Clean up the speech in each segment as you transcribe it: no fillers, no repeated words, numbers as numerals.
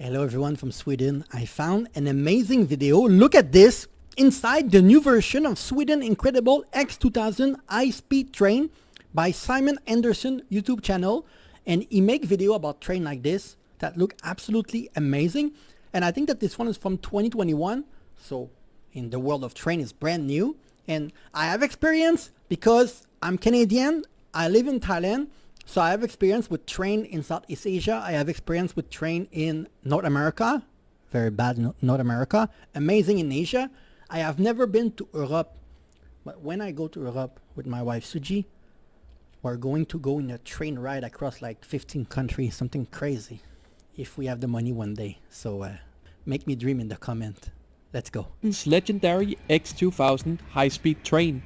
Hello everyone from Sweden. I found an amazing video. Look at this. Inside the new version of Sweden incredible X2000 high-speed train by Simon Anderson YouTube channel. And he make video about train like this that look absolutely amazing. And I think that this one is from 2021. So in the world of train is brand new. And I have experience because I'm Canadian. I live in Thailand. So I have experience with train in Southeast Asia. I have experience with train in North America. Very bad North America. Amazing in Asia. I have never been to Europe. But when I go to Europe with my wife Suji, we're going to go in a train ride across like 15 countries. Something crazy. If we have the money one day. So make me dream in the comment. Let's go. Sweden's legendary X2000 high-speed train.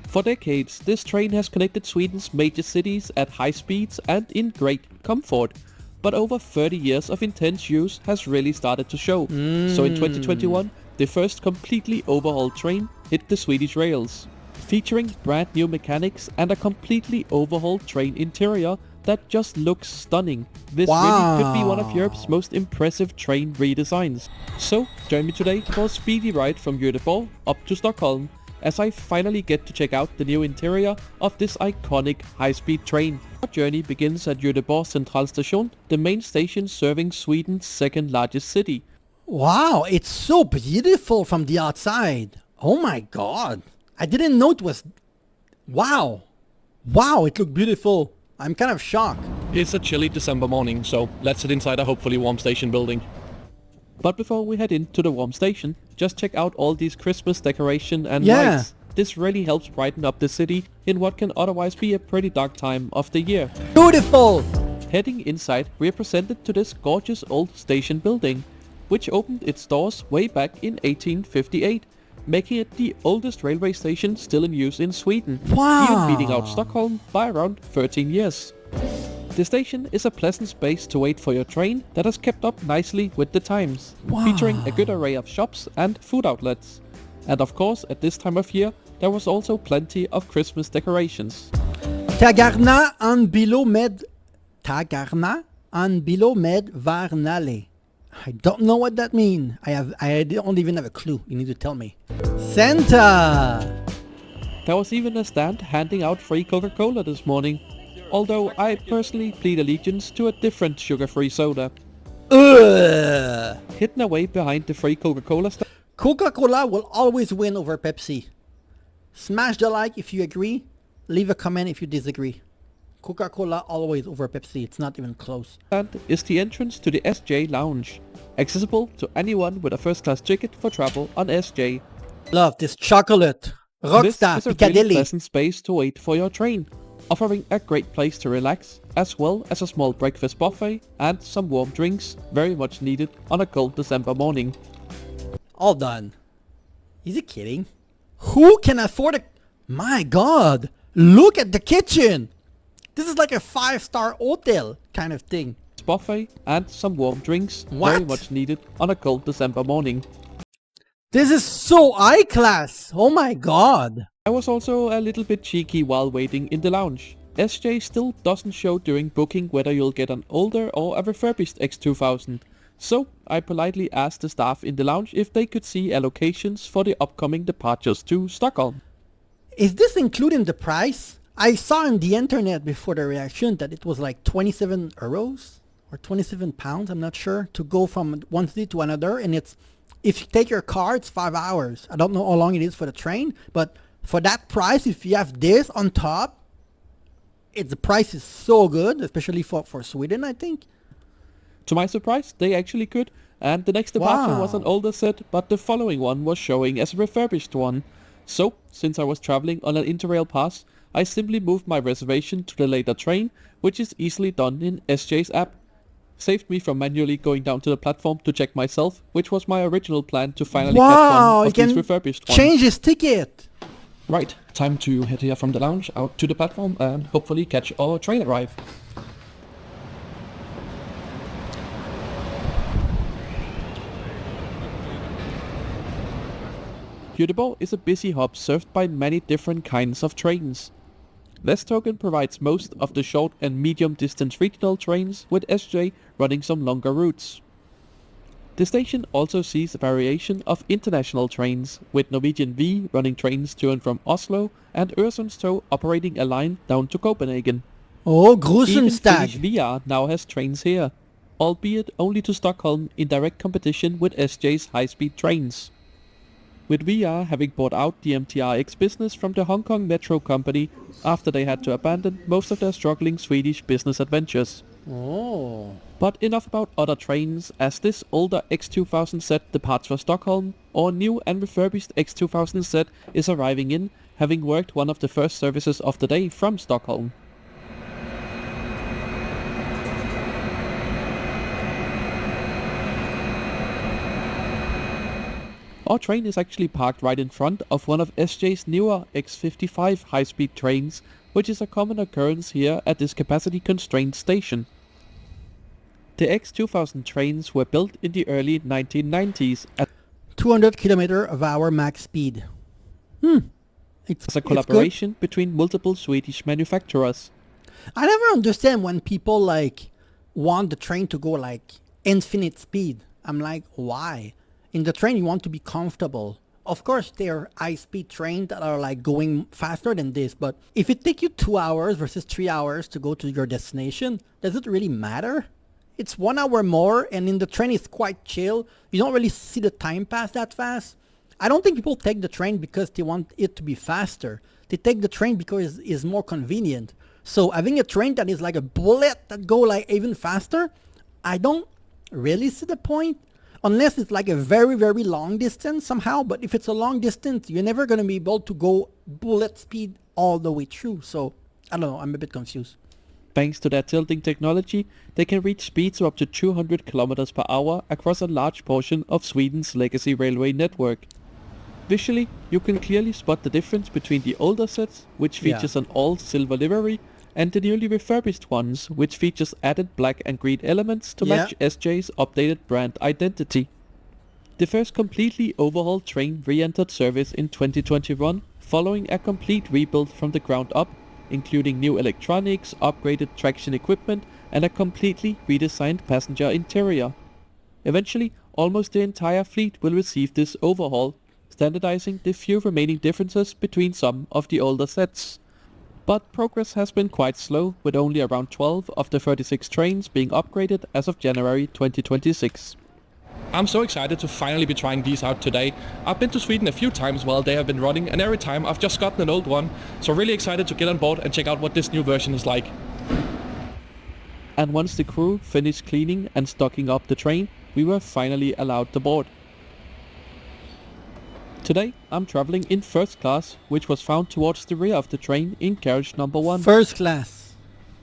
For decades, this train has connected Sweden's major cities at high speeds and in great comfort. But over 30 years of intense use has really started to show. So in 2021, the first completely overhauled train hit the Swedish rails. Featuring brand new mechanics and a completely overhauled train interior that just looks stunning. This really could be one of Europe's most impressive train redesigns. So join me today for a speedy ride from Gothenburg up to Stockholm, as I finally get to check out the new interior of this iconic high-speed train. Our journey begins at Gothenburg Central Station, the main station serving Sweden's second largest city. Wow, it's so beautiful from the outside. Oh my god. I didn't know it was... Wow. Wow, it looked beautiful. I'm kind of shocked. It's a chilly December morning, so let's sit inside a hopefully warm station building. But before we head into the warm station, just check out all these Christmas decoration and lights. This really helps brighten up the city in what can otherwise be a pretty dark time of the year. Beautiful! Heading inside, we are presented to this gorgeous old station building, which opened its doors way back in 1858, making it the oldest railway station still in use in Sweden, even beating out Stockholm by around 13 years. The station is a pleasant space to wait for your train that has kept up nicely with the times, featuring a good array of shops and food outlets. And of course, at this time of year, there was also plenty of Christmas decorations. Tagarna an bilo med varnale. I don't know what that means. I don't even have a clue. You need to tell me. Santa! There was even a stand handing out free Coca-Cola this morning. Although I personally plead allegiance to a different sugar-free soda. Hidden away behind the free Coca-Cola stand. Coca-Cola will always win over Pepsi. Smash the like if you agree. Leave a comment if you disagree. Coca-Cola always over Pepsi. It's not even close. And is the entrance to the SJ Lounge, accessible to anyone with a first-class ticket for travel on SJ. Love this chocolate. Rockstar, this is a Piccadilly. really pleasant space to wait for your train, offering a great place to relax, as well as a small breakfast buffet and some warm drinks, very much needed on a cold December morning. All done. Is he kidding? Who can afford a... My god! Look at the kitchen! This is like a 5-star hotel kind of thing. Buffet and some warm drinks, very much needed on a cold December morning. This is so high class! Oh my god! I was also a little bit cheeky while waiting in the lounge. SJ still doesn't show during booking whether you'll get an older or a refurbished X2000. So I politely asked the staff in the lounge if they could see allocations for the upcoming departures to Stockholm. Is this included in the price? I saw on the internet before the reaction that it was like 27 euros or 27 pounds, I'm not sure, to go from one city to another. And it's, if you take your car, it's 5 hours. I don't know how long it is for the train, but for that price, if you have this on top, the price is so good, especially for Sweden, I think. To my surprise, they actually could, and the next departure was an older set, but the following one was showing as a refurbished one. So, since I was traveling on an Interrail pass, I simply moved my reservation to the later train, which is easily done in SJ's app. Saved me from manually going down to the platform to check myself, which was my original plan to finally catch one of these refurbished ones. Change his ticket! Right, time to head here from the lounge out to the platform and hopefully catch our train arrive. Gothenburg is a busy hub served by many different kinds of trains. Västtågen provides most of the short and medium distance regional trains, with SJ running some longer routes. The station also sees a variation of international trains, with Norwegian V running trains to and from Oslo and Øresundstog operating a line down to Copenhagen. Oh, Even Grusenstag. Finnish VR now has trains here, albeit only to Stockholm in direct competition with SJ's high-speed trains. With VR having bought out the MTRX business from the Hong Kong Metro company after they had to abandon most of their struggling Swedish business adventures. Oh. But enough about other trains, as this older X2000 set departs for Stockholm, or new and refurbished X2000 set is arriving in, having worked one of the first services of the day from Stockholm. Our train is actually parked right in front of one of SJ's newer X55 high-speed trains, which is a common occurrence here at this capacity-constrained station. The X2000 trains were built in the early 1990s at 200 km/h max speed. It's a good. collaboration between multiple Swedish manufacturers. I never understand when people like want the train to go like infinite speed. I'm like, why? In the train you want to be comfortable. Of course there are high-speed trains that are like going faster than this, but if it takes you 2 hours versus 3 hours to go to your destination, does it really matter? It's 1 hour more, and in the train it's quite chill. You don't really see the time pass that fast. I don't think people take the train because they want it to be faster. They take the train because it's more convenient. So having a train that is like a bullet that go like even faster, I don't really see the point. Unless it's like a very, very long distance somehow. But if it's a long distance, you're never going to be able to go bullet speed all the way through. So, I don't know, I'm a bit confused. Thanks to their tilting technology, they can reach speeds of up to 200 km per hour across a large portion of Sweden's legacy railway network. Visually, you can clearly spot the difference between the older sets, which features an all-silver livery, and the newly refurbished ones, which features added black and green elements to match SJ's updated brand identity. The first completely overhauled train re-entered service in 2021, following a complete rebuild from the ground up, including new electronics, upgraded traction equipment, and a completely redesigned passenger interior. Eventually, almost the entire fleet will receive this overhaul, standardizing the few remaining differences between some of the older sets. But progress has been quite slow, with only around 12 of the 36 trains being upgraded as of January 2026. I'm so excited to finally be trying these out today. I've been to Sweden a few times while they have been running, and every time I've just gotten an old one, so really excited to get on board and check out what this new version is like. And once the crew finished cleaning and stocking up the train, we were finally allowed to board. Today I'm traveling in first class, which was found towards the rear of the train in carriage number 1. First class.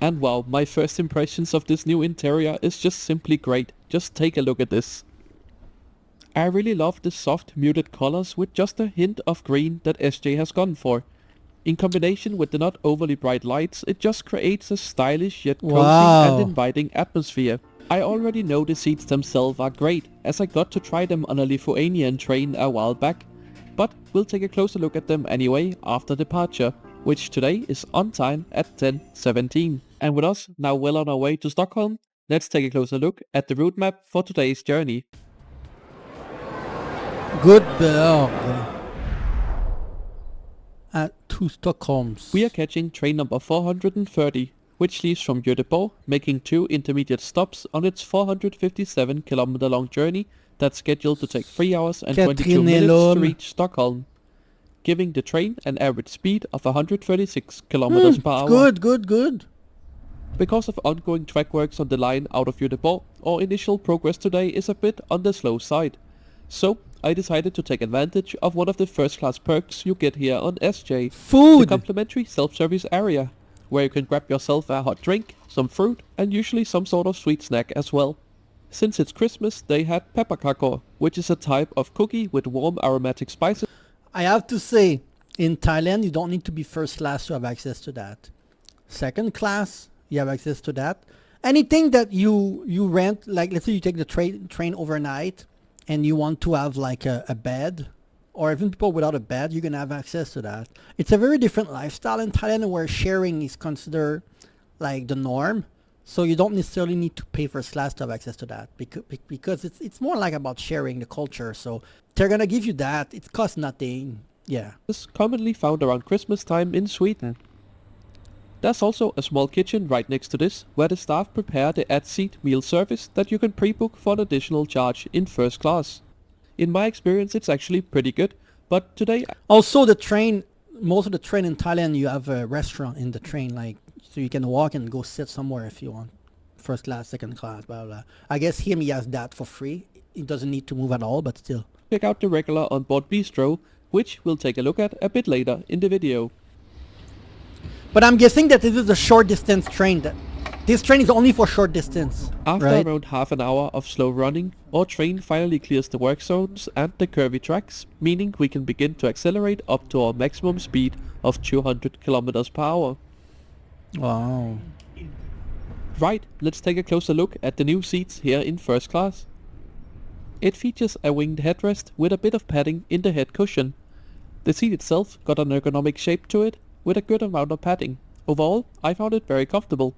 And wow, my first impressions of this new interior is just simply great. Just take a look at this. I really love the soft muted colors with just a hint of green that SJ has gone for. In combination with the not overly bright lights, it just creates a stylish yet cozy and inviting atmosphere. I already know the seats themselves are great, as I got to try them on a Lithuanian train a while back. But we'll take a closer look at them anyway after departure, which today is on time at 10:17. And with us now well on our way to Stockholm, let's take a closer look at the route map for today's journey. Gothenburg. To Stockholm. We are catching train number 430, which leaves from Gothenburg, making 2 intermediate stops on its 457 km long journey that's scheduled to take 3 hours and 22 minutes to reach Stockholm, giving the train an average speed of 136 km per hour. Good. Because of ongoing track works on the line out of Gothenburg, our initial progress today is a bit on the slow side. So I decided to take advantage of one of the first class perks you get here on SJ. Food! The complimentary self-service area, where you can grab yourself a hot drink, some fruit, and usually some sort of sweet snack as well. Since it's Christmas, they had pepperkakor, which is a type of cookie with warm aromatic spices. I have to say, in Thailand, you don't need to be first class to have access to that. Second class, you have access to that. Anything that you rent, like let's say you take the train overnight and you want to have like a bed, or even people without a bed, you can have access to that. It's a very different lifestyle in Thailand where sharing is considered like the norm. So you don't necessarily need to pay first class to have access to that because it's more like about sharing the culture. So they're gonna give you that. It costs nothing. Yeah. Is commonly found around Christmas time in Sweden. There's also a small kitchen right next to this, where the staff prepare the at-seat meal service that you can pre-book for an additional charge in first class. In my experience, it's actually pretty good, but today... Also, the train, most of the train in Thailand, you have a restaurant in the train, like, so you can walk and go sit somewhere if you want. First class, second class, blah, blah. I guess he has that for free. It doesn't need to move at all, but still. Check out the regular onboard bistro, which we'll take a look at a bit later in the video. But I'm guessing that this is a short distance train. This train is only for short distance. After right? around half an hour of slow running, our train finally clears the work zones and the curvy tracks, meaning we can begin to accelerate up to our maximum speed of 200 kilometers per hour. Wow. Right, let's take a closer look at the new seats here in first class. It features a winged headrest with a bit of padding in the head cushion. The seat itself got an ergonomic shape to it, with a good amount of padding. Overall, I found it very comfortable.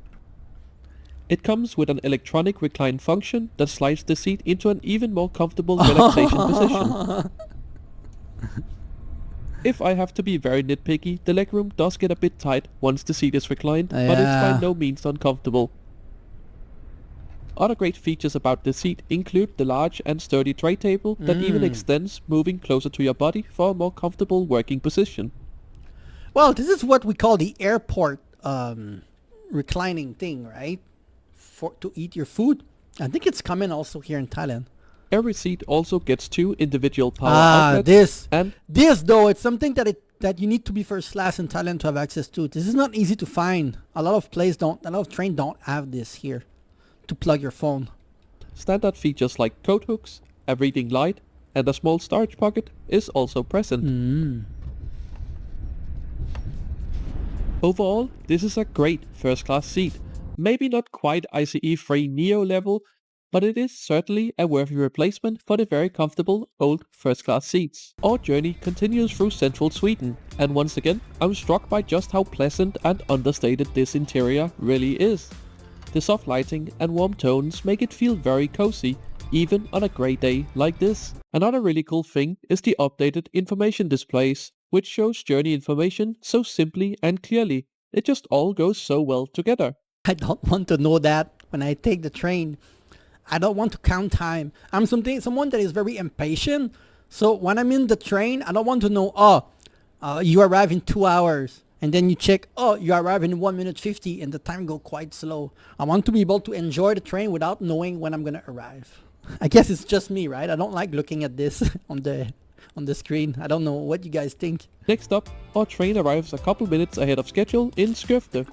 It comes with an electronic recline function that slides the seat into an even more comfortable relaxation position. If I have to be very nitpicky, the legroom does get a bit tight once the seat is reclined, but it's by no means uncomfortable. Other great features about the seat include the large and sturdy tray table that even extends, moving closer to your body for a more comfortable working position. Well, this is what we call the airport reclining thing, right? To eat your food. I think it's common also here in Thailand. Every seat also gets 2 individual power outlets. This though, it's something that you need to be first class in Thailand to have access to. This is not easy to find. A lot of trains don't have this here to plug your phone. Standard features like coat hooks, a reading light, and a small storage pocket is also present. Overall, this is a great first-class seat. Maybe not quite ICE-free Neo level, but it is certainly a worthy replacement for the very comfortable old first-class seats. Our journey continues through central Sweden, and once again, I'm struck by just how pleasant and understated this interior really is. The soft lighting and warm tones make it feel very cozy, even on a grey day like this. Another really cool thing is the updated information displays, which shows journey information so simply and clearly. It just all goes so well together. I don't want to know that when I take the train. I don't want to count time. I'm someone that is very impatient. So when I'm in the train, I don't want to know, you arrive in 2 hours. And then you check, you arrive in 1 minute 50 and the time go quite slow. I want to be able to enjoy the train without knowing when I'm going to arrive. I guess it's just me, right? I don't like looking at this on the screen. I don't know what you guys think. Next up, our train arrives a couple minutes ahead of schedule in Skövde.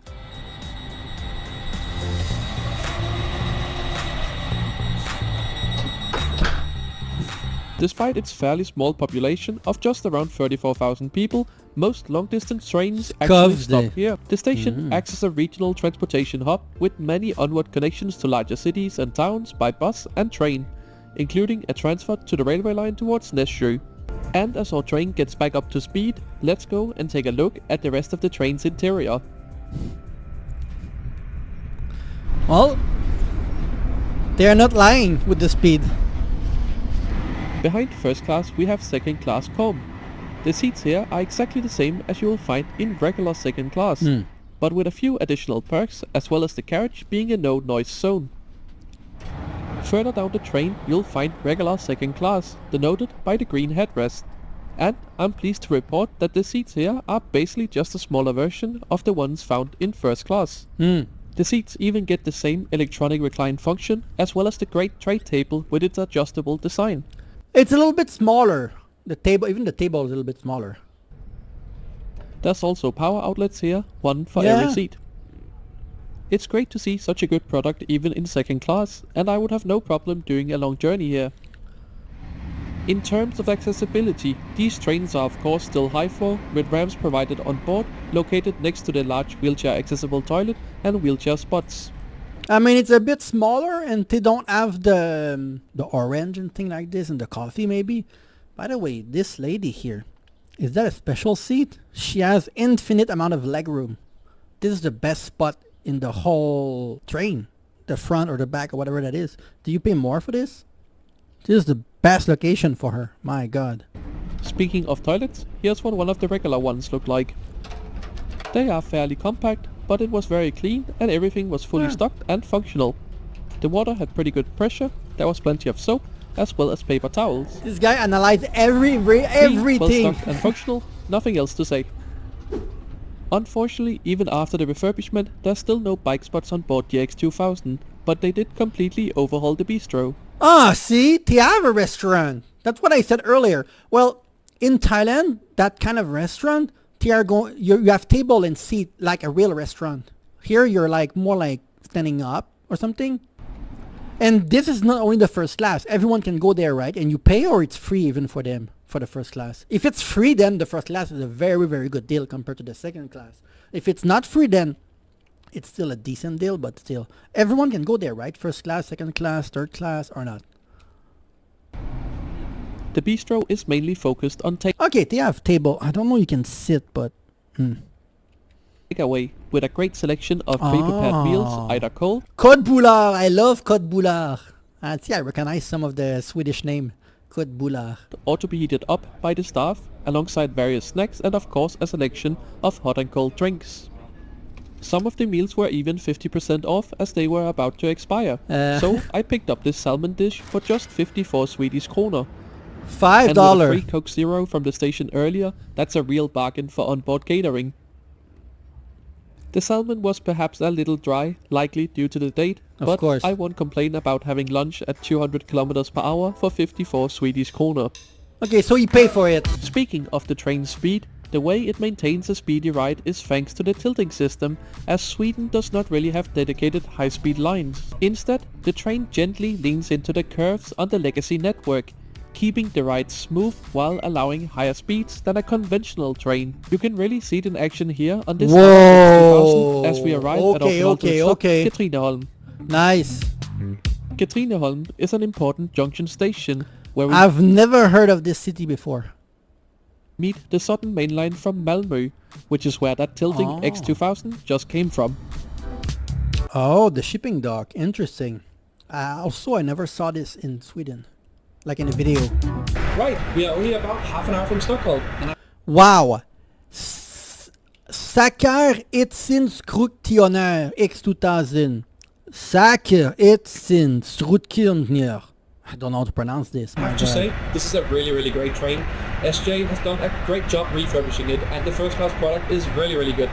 Despite its fairly small population of just around 34,000 people, most long-distance trains actually stop here. The station acts as a regional transportation hub with many onward connections to larger cities and towns by bus and train, including a transfer to the railway line towards Nässjö. And as our train gets back up to speed, let's go and take a look at the rest of the train's interior. Well, they are not lying with the speed. Behind first class we have second class com. The seats here are exactly the same as you will find in regular second class, but with a few additional perks as well as the carriage being a no noise zone. Further down the train you'll find regular second class, denoted by the green headrest. And I'm pleased to report that the seats here are basically just a smaller version of the ones found in first class. The seats even get the same electronic recline function as well as the great tray table with its adjustable design. It's a little bit smaller. Even the table is a little bit smaller. There's also power outlets here, one for every seat. It's great to see such a good product even in second class, and I would have no problem doing a long journey here. In terms of accessibility, these trains are of course still high floor, with ramps provided on board, located next to the large wheelchair accessible toilet and wheelchair spots. I mean, it's a bit smaller and they don't have the orange and thing like this and the coffee maybe. By the way, this lady here, is that a special seat? She has infinite amount of leg room. This is the best spot in the whole train, the front or the back or whatever that is. Do you pay more for this? This is the best location for her. My God. Speaking of toilets, here's what one of the regular ones look like. They are fairly compact, but it was very clean and everything was fully stocked and functional. The water had pretty good pressure, there was plenty of soap, as well as paper towels. This guy analyzed Clean, everything. well stocked and functional, nothing else to say. Unfortunately, even after the refurbishment, there's still no bike spots on board the X2000, but they did completely overhaul the bistro. Ah, see? They have a restaurant. That's what I said earlier. Well, in Thailand, that kind of restaurant, they are you have table and seat like a real restaurant. Here, you're like more like standing up or something. And this is not only the first class. Everyone can go there, right? And you pay, or it's free even for them for the first class. If it's free, then the first class is a very, very good deal compared to the second class. If it's not free, then it's still a decent deal, but still. Everyone can go there, right? First class, second class, third class, or not. The bistro is mainly focused on Okay, they have table. I don't know you can sit, but... takeaway, with a great selection of pre-prepared meals, either cold, Köttbullar! I love köttbullar. See, I recognize some of the Swedish name. Köttbullar. or to be heated up by the staff, alongside various snacks and of course a selection of hot and cold drinks. Some of the meals were even 50% off as they were about to expire. So I picked up this salmon dish for just 54 Swedish kroner. $5. And with a free Coke Zero from the station earlier, that's a real bargain for onboard catering. The salmon was perhaps a little dry, likely due to the date, but course. I won't complain about having lunch at 200 kilometers per hour for 54 Swedish kroner. Okay, so you pay for it. Speaking of the train's speed, the way it maintains a speedy ride is thanks to the tilting system, as Sweden does not really have dedicated high-speed lines. Instead, the train gently leans into the curves on the legacy network, keeping the ride smooth while allowing higher speeds than a conventional train. You can really see it in action here on this Whoa. X2000 as we arrive at our penultimate stop, Katrineholm. Nice. Katrineholm is an important junction station where we I've never heard of this city before. meet the southern main line from Malmö, which is where that tilting X2000 just came from. Oh, the shipping dock. Interesting. Also, I never saw this in Sweden. Like in a video. Right, we are only about half an hour from Stockholm. And Wow. Saker etsin skruttioner X2000. Saker etsin skruttioner. I don't know how to pronounce this. I have to say, this is a really, really great train. SJ has done a great job refurbishing it, and the first class product is really, really good.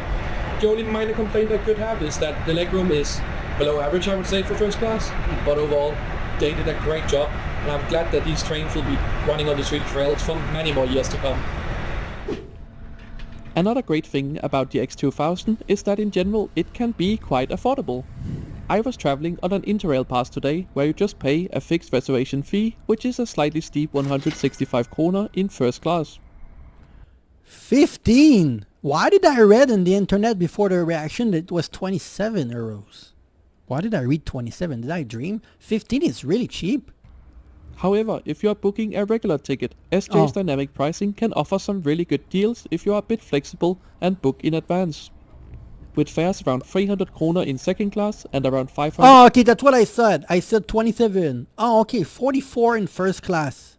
The only minor complaint I could have is that the legroom is below average, I would say, for first class. But overall, they did a great job, and I'm glad that these trains will be running on the Swedish rails for many more years to come. Another great thing about the X2000 is that in general it can be quite affordable. I was traveling on an Interrail pass today where you just pay a fixed reservation fee, which is a slightly steep 165 kroner in first class. 15. Why did I read on the internet before the reaction that it was 27 euros? Why did I read 27? Did I dream? 15 is really cheap. However, if you are booking a regular ticket, SJ's dynamic pricing can offer some really good deals if you are a bit flexible and book in advance. With fares around 300 kroner in second class and around 500... Oh, okay, that's what I said. I said 27. Oh, okay, 44 in first class.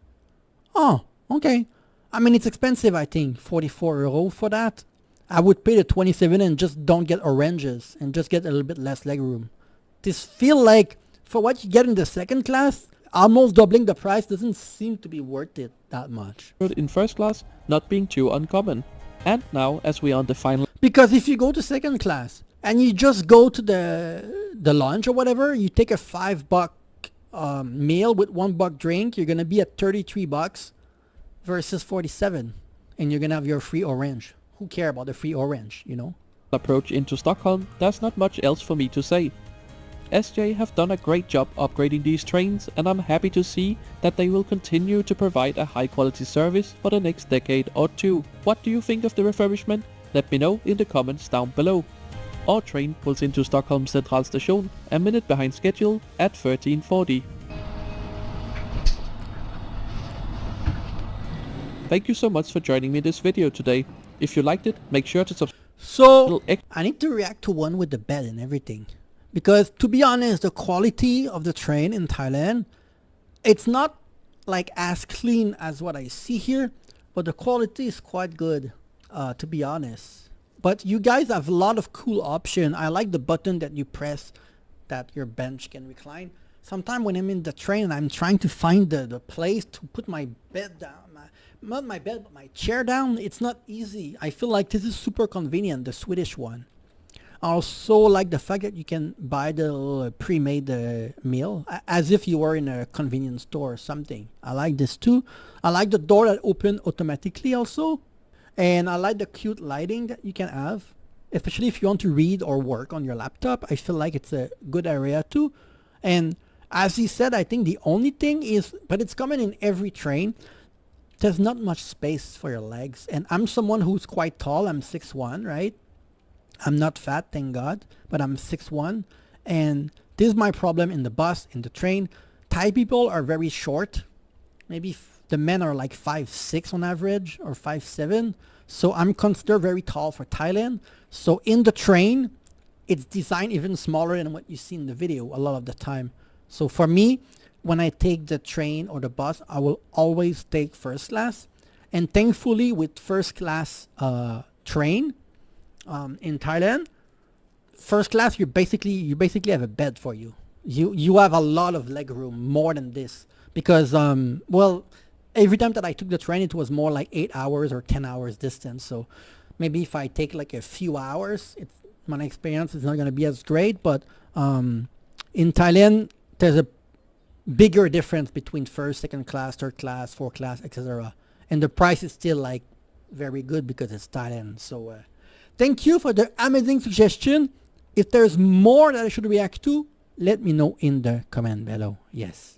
Oh, okay. I mean, it's expensive, I think. 44 euro for that. I would pay the 27 and just don't get oranges and just get a little bit less legroom. This feel like, for what you get in the second class, almost doubling the price doesn't seem to be worth it that much. in first class, not being too uncommon. And now, as we are on the final... Because if you go to second class and you just go to the lunch or whatever, you take a $5 meal with $1 drink, you're gonna be at 33 bucks versus 47, and you're gonna have your free orange. Who care about the free orange, you know? approach into Stockholm, there's not much else for me to say. SJ have done a great job upgrading these trains, and I'm happy to see that they will continue to provide a high quality service for the next decade or two. What do you think of the refurbishment? Let me know in the comments down below. Our train pulls into Stockholm Central Station a minute behind schedule at 13:40. Thank you so much for joining me in this video today. If you liked it, make sure to subscribe. So Little ex- I need to react to one with the bed and everything, because to be honest, the quality of the train in Thailand, it's not like as clean as what I see here, but the quality is quite good, to be honest. But you guys have a lot of cool option. I like the button that you press that your bench can recline. Sometimes when I'm in the train and I'm trying to find the place to put my bed down, not my bed, but my chair down, it's not easy. I feel like this is super convenient, the Swedish one. I also like the fact that you can buy the little pre-made meal as if you were in a convenience store or something. I like this too. I like the door that open automatically also. And I like the cute lighting that you can have, especially if you want to read or work on your laptop. I feel like it's a good area too. And as he said, I think the only thing is, but it's common in every train, there's not much space for your legs. And I'm someone who's quite tall. I'm 6'1", right? I'm not fat, thank God, but I'm 6'1". And this is my problem in the bus, in the train. Thai people are very short. Maybe the men are like 5'6" on average, or 5'7". So I'm considered very tall for Thailand. So in the train, it's designed even smaller than what you see in the video a lot of the time. So for me, when I take the train or the bus, I will always take first class. And thankfully with first class train in Thailand, first class you basically have a bed for you. You have a lot of leg room, more than this. Because well, every time that I took the train it was more like 8 hours or 10 hours distance. So maybe if I take like a few hours, my experience is not going to be as great. But in Thailand there's a bigger difference between first, second class, third class, fourth class, etc. And the price is still like very good because it's Thailand. So thank you for the amazing suggestion. If there's more that I should react to, let me know in the comment below. Yes.